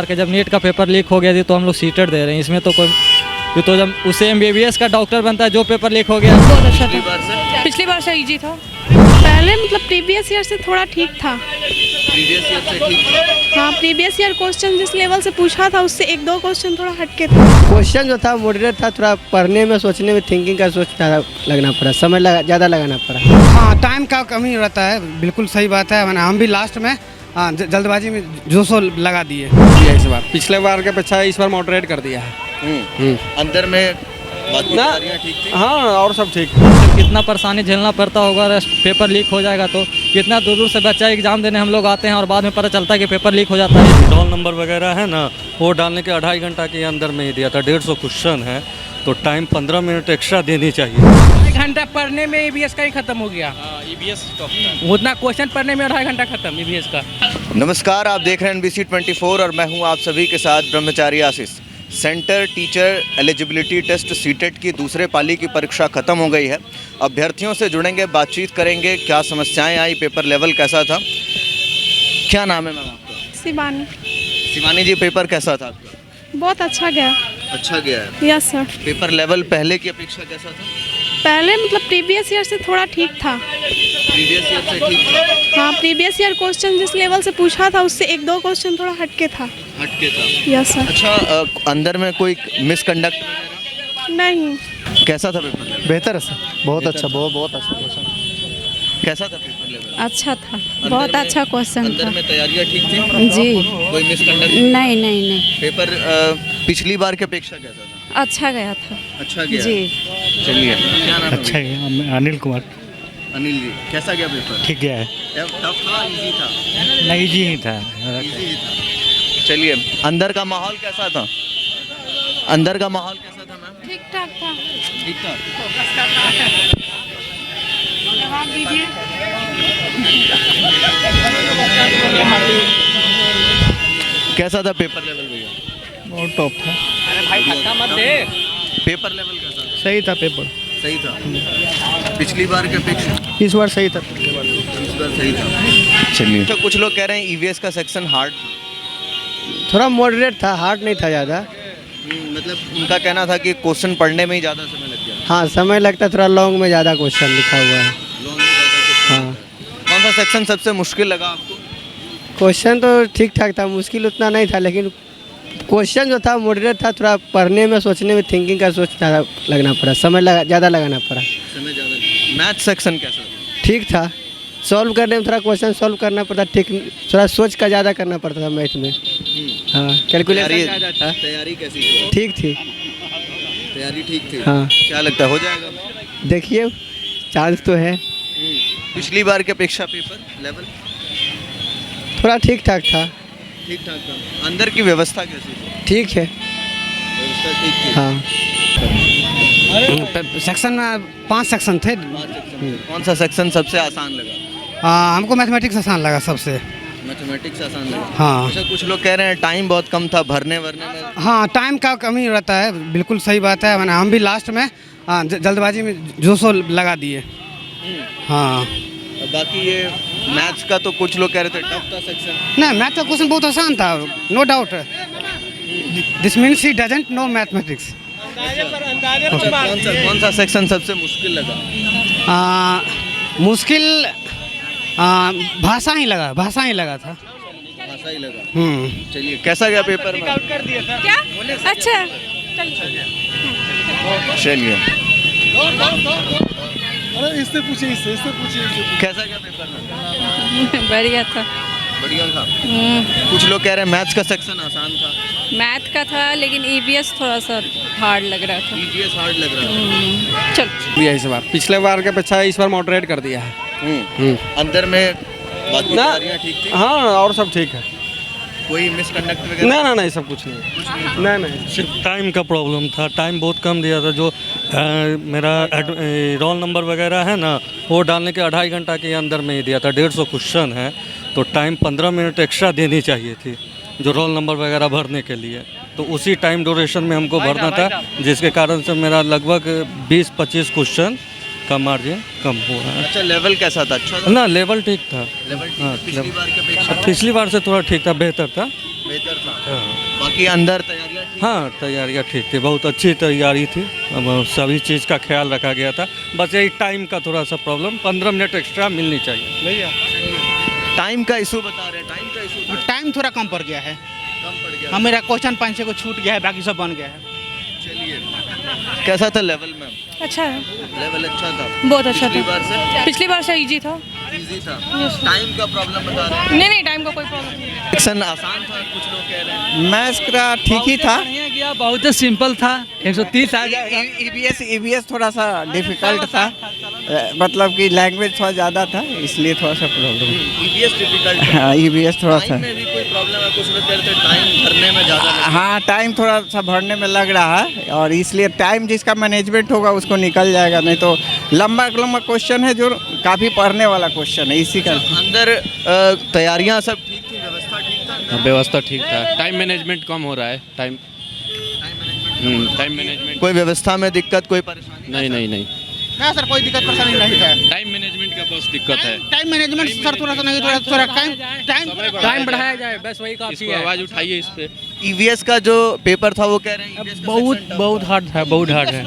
बार के जब नीट का पेपर लीक हो गया थी तो हम लोग सीटेड दे रहे हैं, इसमें तो कोई ये तो जब उससे MBBS का डॉक्टर बनता है जो पेपर लीक हो गया। बहुत अच्छा था, पिछली बार से इजी था। पहले मतलब प्रीवियस ईयर से थोड़ा ठीक था। प्रीवियस ईयर से ठीक था। हाँ, प्रीवियस ईयर क्वेश्चन जिस लेवल से पूछा था उससे एक दो क्वेश्चन थोड़ा हटके था। क्वेश्चन जो था मॉडरेट था, थोड़ा पढ़ने में सोचने में थिंकिंग का सोच ज़्यादा लगना पड़ा, समय ज़्यादा लगाना पड़ा। हाँ, टाइम का कमी रहता है, बिल्कुल सही बात है। मैंने हम भी लास्ट में जल्दबाजी में जोशो लगा दिए इस बार पिछले बार के अपेक्षा इस बार मॉडरेट कर दिया है। अंदर में बाकी ना, तैयारियां ठीक थी। हाँ और सब ठीक। कितना परेशानी झेलना पड़ता होगा, पेपर लीक हो जाएगा तो कितना दूर दूर से बच्चा एग्जाम देने हम लोग आते हैं और बाद में पता चलता है कि पेपर लीक हो जाता है। रोल नंबर वगैरह है ना, वो डालने के 2.5 घंटा के अंदर में ही दिया था। 150 क्वेश्चन है तो टाइम 15 मिनट एक्स्ट्रा देनी चाहिए। 1 घंटा पढ़ने में EVS का ही खत्म हो गया। उतना क्वेश्चन पढ़ने में 2.5 घंटा खत्म EVS का। नमस्कार, आप देख रहे हैं NBC 24 और मैं हूं आप सभी के साथ Brahmachari Ashish. Centre teacher eligibility test CTET की दूसरे पाली की परीक्षा खत्म हो गई है। अभ्यर्थियों से जुड़ेंगे, बातचीत करेंगे, क्या समस्याएं आई, पेपर लेवल कैसा था। क्या नाम है मैम आपका? शिवानी। शिवानी जी, पेपर कैसा था आपका? बहुत अच्छा गया। अच्छा गया है। Yes sir. पेपर लेवल पहले की अपेक्षा कैसा था? पहले मतलब प्रीवियस ईयर से थोड़ा ठीक था। प्रीवियस ईयर से ठीक था। हाँ, प्रीवियस ईयर क्वेश्चन जिस लेवल से पूछा था उससे एक दो क्वेश्चन थोड़ा हटके था। हटके था। Yes sir. अच्छा, अंदर में कोई मिसकंडक्ट नहीं। कैसा था पेपर? बेहतर है सर, बहुत अच्छा, बहुत अच्छा क्वेश्चन। कैसा था पेपर लेवल? अच्छा था, बहुत अच्छा क्वेश्चन अंदर था में तैयारियां ठीक थी? जी। कोई मिसकंडक्ट? नहीं नहीं नहीं, पेपर पिछली बार की अपेक्षा कैसा था? अच्छा गया था अच्छा गया। जी। चलिए, क्या नाम है? अच्छा है, अनिल कुमार। अनिल जी, कैसा गया पेपर? ठीक गया है, टफ था, इजी था? नहीं जी ही था। इजी ही था। चलिए, अंदर का माहौल कैसा था? अंदर का माहौल कैसा था मैम? ठीक ठाक था। ठीक था। जवाब दीजिए। कैसा था पेपर लेवल भैया? बहुत टॉप था। पेपर लेवल कैसा था? सही था पेपर, सही था। पिछली बार की अपेक्षा इस बार सही था। इस बार सही था। चलिए, तो कुछ लोग कह रहे हैं EVS का सेक्शन हार्ड, थोड़ा मॉडरेट था, हार्ड नहीं था ज़्यादा। मतलब उनका कहना था कि क्वेश्चन पढ़ने में ही ज़्यादा समय लग गया। हाँ, समय लगता, थोड़ा लॉन्ग में ज़्यादा क्वेश्चन लिखा हुआ है। लॉन्ग में ज़्यादा क्वेश्चन। हाँ। कौन सा सेक्शन सबसे मुश्किल लगा आपको? क्वेश्चन तो ठीक ठाक था, मुश्किल उतना नहीं था, लेकिन क्वेश्चन जो था मॉडरेट था, थोड़ा पढ़ने में सोचने में थिंकिंग का सोच ज़्यादा लगना पड़ा, समय ज़्यादा लगाना पड़ा। समय ज़्यादा। मैथ सेक्शन कैसा था? ठीक था, सॉल्व करने में थोड़ा क्वेश्चन सॉल्व करना पड़ता, ठीक थोड़ा सोच का ज़्यादा करना पड़ता था मैथ में। हाँ, कैलकुलेशन ज़्यादा था। तैयारी कैसी थी? ठीक थी। तैयारी ठीक थी। हाँ। क्या लगता है हो जाएगा? देखिए, चांस तो है। पिछली बार की अपेक्षा पेपर लेवल थोड़ा ठीक ठाक था। ठीक ठाक था। अंदर की व्यवस्था कैसी थी? ठीक है। व्यवस्था ठीक थी। हाँ, सेक्शन में 5 सेक्शन थे। कौन सा सेक्शन सबसे आसान लगा? हमको मैथमेटिक्स आसान लगा सबसे। मैथमेटिक्स आसान लगा। हाँ। अच्छा, कुछ लोग कह रहे हैं टाइम बहुत कम था भरने वरने में। हाँ, टाइम का कमी रहता है, बिल्कुल सही बात है। मैंने हम भी लास्ट में जल्दबाजी में जोशो लगा दिए। हाँ। और बाकी ये मैथ्स का तो कुछ लोग कह रहे थे टफ था सेक्शन। नहीं, मैथ का क्वेश्चन बहुत आसान था, no doubt. This means he doesn't know mathematics. कौन सा सेक्शन सबसे मुश्किल लगा? मुश्किल भाषा ही लगा था। भाषा ही लगा। चलिए, कैसा गया पेपर में? क्या? अच्छा। चलिए, इससे पूछिए। कैसा गया पेपर में? बढ़िया था। बढ़िया था। कुछ लोग कह रहे हैं मैथ्स का सेक्शन आसान था। मैथ का था लेकिन EVS थोड़ा सा हार्ड लग रहा था। EVS हार्ड लग रहा था। चल दिया इस बार पिछले बार के अपेक्षा इस बार मॉडरेट कर दिया है। अंदर में बाकी ना, तैयारियां ठीक थी? हाँ और सब ठीक है। कोई मिसकंडक्ट वगैरह? नहीं, सब कुछ नहीं। नहीं। सिर्फ टाइम का प्रॉब्लम था, टाइम बहुत कम दिया था। जो मेरा रोल नंबर वगैरह है ना, वो डालने के 2.5 घंटा के अंदर में ही दिया था। 150 क्वेश्चन है तो टाइम 15 मिनट एक्स्ट्रा देनी चाहिए थी जो रोल नंबर वगैरह भरने के लिए। तो उसी टाइम ड्यूरेशन में हमको भरना था, जिसके कारण से मेरा लगभग 20-25 क्वेश्चन का मार्जिन कम हुआ है। अच्छा, लेवल कैसा था? अच्छा था? ना, लेवल ठीक था। लेवल ठीक हाँ, था। पिछली बार की अपेक्षा? पिछली बार से थोड़ा ठीक था, बेहतर था। बेहतर था। बाकी अंदर तैयारियां ठीक? हाँ, तैयारियाँ ठीक थी, बहुत अच्छी तैयारी थी। अब सभी चीज़ का ख्याल रखा गया था। बस यही टाइम का थोड़ा सा प्रॉब्लम, 15 मिनट एक्स्ट्रा मिलनी चाहिए। भैया टाइम का इशू बता रहे हैं, टाइम का इशू था, टाइम थोड़ा कम पड़ गया है। कम पड़ गया। हाँ, मेरा क्वेश्चन 5-6 को छूट गया है, बाकी सब बन गया है। चलिए, कैसा था लेवल में? अच्छा है, लेवल अच्छा था, बहुत अच्छा पिछली था। बार से पिछली बार से इजी था। इजी था। टाइम का प्रॉब्लम बता रहे हैं। नहीं, टाइम का कोई प्रॉब्लम नहीं। सेक्शन आसान था, कुछ लोग कह रहे हैं। मैथ्स का ठीक ही था। गया बहुत सिंपल था, 130 आ जाएगा। ईवीएस थोड़ा सा डिफिकल्ट था, मतलब कि लैंग्वेज थोड़ा ज़्यादा था, इसलिए थोड़ा सा प्रॉब्लम। ईवीएस डिफिकल्ट है। हाँ, ईवीएस थोड़ा सा। टाइम में भी कोई प्रॉब्लम है? कुछ लोग कह रहे थे टाइम भरने में ज़्यादा लगा। हाँ, टाइम थोड़ा सा भरने में लग रहा है, और इसलिए टाइम जिसका मैनेजमेंट होगा उसको निकल जाएगा, नहीं तो लंबा क्वेश्चन है जो काफ़ी पढ़ने वाला क्वेश्चन है, इसी का। अंदर तैयारियां सब ठीक थी, व्यवस्था ठीक था? व्यवस्था ठीक था। टाइम मैनेजमेंट कम हो रहा है। टाइम मैनेजमेंट कोई व्यवस्था में दिक्कत, कोई परेशानी? नहीं। हाँ सर, कोई दिक्कत परेशानी नहीं था। टाइम मैनेजमेंट का बस दिक्कत है। टाइम मैनेजमेंट सर थोड़ा सा नहीं, थोड़ा टाइम बढ़ाया जाए, बस वही काफी इसको आवाज़ उठाइए इस पे। ईवीएस का जो पेपर था वो कह रहे हैं EVS का section tough बहुत हार्ड था, बहुत हार्ड है।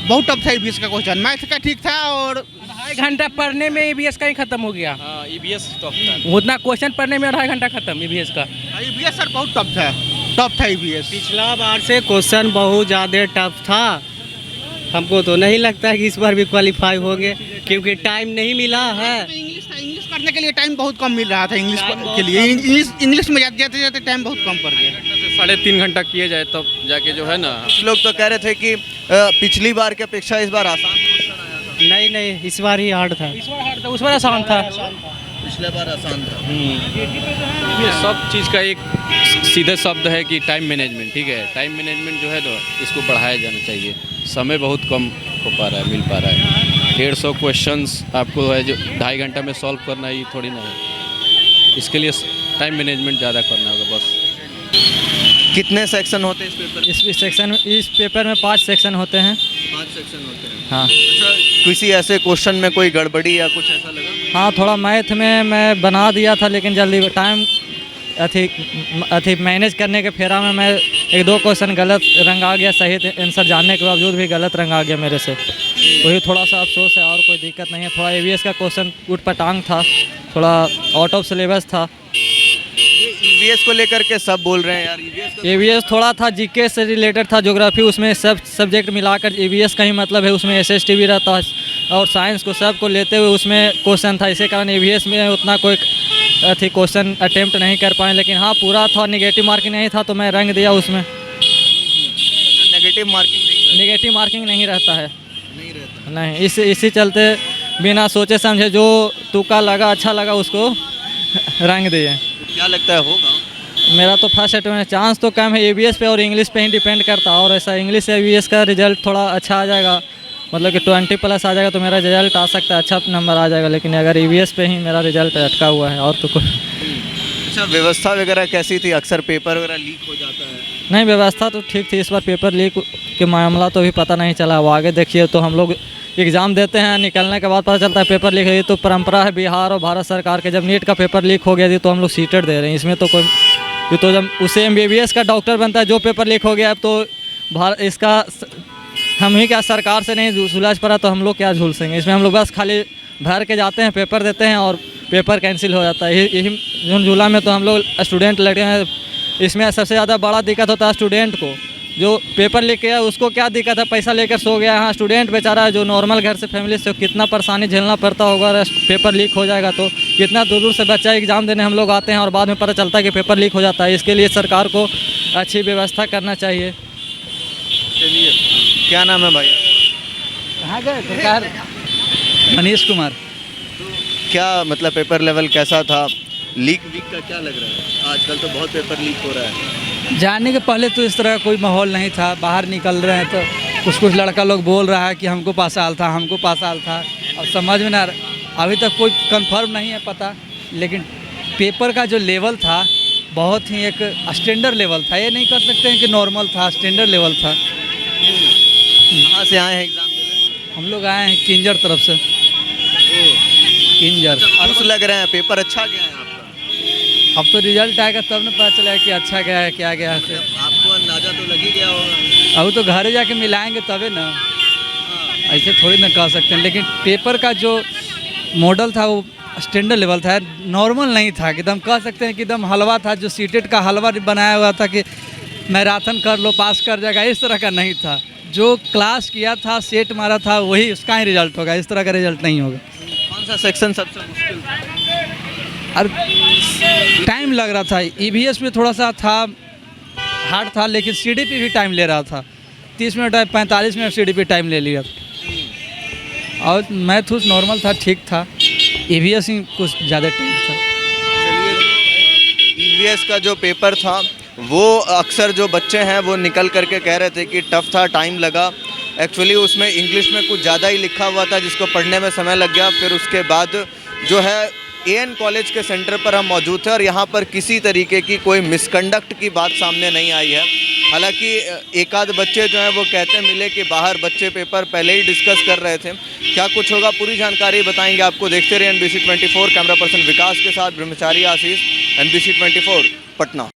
बहुत टफ था ईवीएस का क्वेश्चन। मैथ का ठीक था, और 2.5 घंटा पढ़ने में ईवीएस का ही खत्म हो गया। हाँ, ईवीएस टफ था। उतना क्वेश्चन पढ़ने में 2.5 घंटा खत्म ईवीएस का। ईवीएस सर बहुत टफ था ईवीएस। पिछला बार से क्वेश्चन बहुत ज़्यादा टफ था। हमको तो नहीं लगता है कि इस बार भी क्वालिफाई होंगे, क्योंकि टाइम नहीं मिला है। इंग्लिश पढ़ने के लिए टाइम बहुत कम मिल रहा था। इंग्लिश के लिए इंग्लिश में जाते टाइम बहुत कम पड़ गया। 3.5 घंटा किए जाए तब जाके जो है ना। कुछ लोग तो कह रहे थे कि पिछली बार की अपेक्षा इस बार आसान क्वेश्चन आया था। नहीं, इस बार ही हार्ड था। उस बार आसान था। पिछले बार आसान था। ये सब चीज़ का एक सीधे शब्द है कि टाइम मैनेजमेंट। ठीक है, टाइम मैनेजमेंट जो है तो इसको बढ़ाया जाना चाहिए। समय बहुत कम हो पा रहा है, मिल पा रहा है। 150 क्वेश्चंस आपको है जो 2.5 घंटा में सॉल्व करना, ये थोड़ी ना है। इसके लिए टाइम मैनेजमेंट ज़्यादा करना होगा बस। कितने सेक्शन होते हैं इस पेपर? इस पेपर में 5 सेक्शन होते हैं। 5 सेक्शन होते हैं। हाँ। अच्छा, किसी ऐसे क्वेश्चन में कोई गड़बड़ी या कुछ ऐसा लगा? हाँ, थोड़ा मैथ में मैं बना दिया था, लेकिन जल्दी टाइम अथी मैनेज करने के फेरा में मैं 1-2 क्वेश्चन गलत रंग आ गया। सही आंसर जानने के बावजूद भी गलत रंग आ गया मेरे से। वही थोड़ा सा अफसोस है, और कोई दिक्कत नहीं है। थोड़ा ईवीएस का क्वेश्चन ऊट-पटांग था, थोड़ा आउट ऑफ सिलेबस था। ईवीएस को लेकर के सब बोल रहे हैं यार। ईवीएस थोड़ा था जीके से रिलेटेड था, ज्योग्राफी, उसमें सब सब्जेक्ट मिलाकर ईवीएस का ही मतलब है। उसमें एसएसटी भी रहता है, और साइंस को सबको लेते हुए उसमें क्वेश्चन था। इसी कारण ईवीएस में उतना कोई अथी क्वेश्चन अटेम्प्ट नहीं कर पाए। लेकिन हाँ, पूरा था, नेगेटिव मार्किंग नहीं था, तो मैं रंग दिया उसमें। नेगेटिव मार्किंग नहीं रहता है। नहीं, इसी चलते बिना सोचे समझे जो तुक्का लगा, अच्छा लगा, उसको रंग दिए। क्या लगता है होगा? मेरा तो फर्स्ट अटेम्प्ट में चांस तो कम है, ईवीएस पे और इंग्लिश पे ही डिपेंड करता। और ऐसा इंग्लिश से ईवीएस का रिजल्ट थोड़ा अच्छा आ जाएगा, मतलब कि 20+ आ जाएगा, तो मेरा रिजल्ट आ सकता है, अच्छा नंबर आ जाएगा। लेकिन अगर ईवीएस पे ही मेरा रिजल्ट अटका हुआ है, और तो कुछ। अच्छा, व्यवस्था वगैरह कैसी थी? अक्सर पेपर वगैरह लीक हो जाता है। नहीं, व्यवस्था तो ठीक थी। इस बार पेपर लीक के मामला तो अभी पता नहीं चला। वो आगे देखिए, तो हम लोग एग्ज़ाम देते हैं, निकलने के बाद पता चलता है पेपर लीक है। ये तो परंपरा है बिहार और भारत सरकार के। जब नीट का पेपर लीक हो गया थी तो हम लोग सीटेट दे रहे हैं। इसमें तो कोई, ये तो जब उसे MBBS का डॉक्टर बनता है, जो पेपर लीक हो गया, अब तो इसका हम ही क्या सरकार से नहीं सुलझ पड़ा, तो हम लोग क्या झूलसेंगे इसमें। हम लोग बस खाली भर के जाते हैं, पेपर देते हैं, और पेपर कैंसिल हो जाता है। यही झुंझुला में तो हम लोग स्टूडेंट लगे हैं। इसमें सबसे ज़्यादा बड़ा दिक्कत होता है स्टूडेंट को। जो पेपर लिख गया उसको क्या दिक्कत है, पैसा लेकर सो गया। हाँ, स्टूडेंट बेचारा जो नॉर्मल घर से फैमिली से कितना परेशानी झेलना पड़ता होगा। पेपर लीक हो जाएगा तो कितना दूर दूर से बच्चा एग्ज़ाम देने हम लोग आते हैं, और बाद में पता चलता है कि पेपर लीक हो जाता है। इसके लिए सरकार को अच्छी व्यवस्था करना चाहिए। चलिए, क्या नाम है भाई? कहाँ गए सरकार? मनीष कुमार। क्या मतलब पेपर लेवल कैसा था? लीक का क्या लग रहा है? आजकल तो बहुत पेपर लीक हो रहा है। जाने के पहले तो इस तरह का कोई माहौल नहीं था। बाहर निकल रहे हैं तो कुछ लड़का लोग बोल रहा है कि हमको पास साल था, हमको पास साल था। अब समझ में ना, अभी तक कोई कंफर्म नहीं है पता। लेकिन पेपर का जो लेवल था बहुत ही एक स्टैंडर्ड लेवल था। ये नहीं कर सकते हैं कि नॉर्मल था, स्टैंडर्ड लेवल था। कहाँ से आए हैं एग्जाम देने? हम लोग आए हैं किंजर तरफ से। किंजर खुश लग रहे हैं, पेपर अच्छा गया है आपका? अब तो रिजल्ट आएगा तब ना पता चलेगा कि अच्छा गया है क्या गया है। आपको अंदाजा तो लग ही गया होगा। अब तो घर जाके मिलाएंगे तबे ना, ऐसे थोड़ी ना कह सकते हैं। लेकिन पेपर का जो मॉडल था वो स्टैंडर्ड लेवल था, नॉर्मल नहीं था कि एकदम कह सकते हैं कि एकदम हलवा था, जो सीटेट का हलवा बनाया हुआ था कि मैराथन कर लो पास कर जाएगा, इस तरह का नहीं था। जो क्लास किया था सेट मारा था वही उसका ही रिजल्ट होगा, इस तरह का रिजल्ट नहीं होगा। कौन सा सेक्शन सबसे मुश्किल था? और टाइम लग रहा था, ईवीएस में थोड़ा सा था हार्ड था, लेकिन सीडीपी भी टाइम ले रहा था, 30 मिनट 45 मिनट सीडीपी टाइम ले लिया। और मैथ उस नॉर्मल था, ठीक था। ईवीएस ही कुछ ज़्यादा टाइम था। ईवीएस का जो पेपर था वो अक्सर जो बच्चे हैं वो निकल करके कह रहे थे कि टफ था, टाइम लगा। एक्चुअली उसमें इंग्लिश में कुछ ज़्यादा ही लिखा हुआ था जिसको पढ़ने में समय लग गया। फिर उसके बाद जो है एएन कॉलेज के सेंटर पर हम मौजूद थे और यहाँ पर किसी तरीके की कोई मिसकंडक्ट की बात सामने नहीं आई है। हालांकि एक आध बच्चे जो हैं वो कहते मिले कि बाहर बच्चे पेपर पहले ही डिस्कस कर रहे थे। क्या कुछ होगा पूरी जानकारी बताएंगे आपको। देखते रहे NBC 24। कैमरा पर्सन विकास के साथ ब्रह्मचारी आशीष, NBC 24 पटना।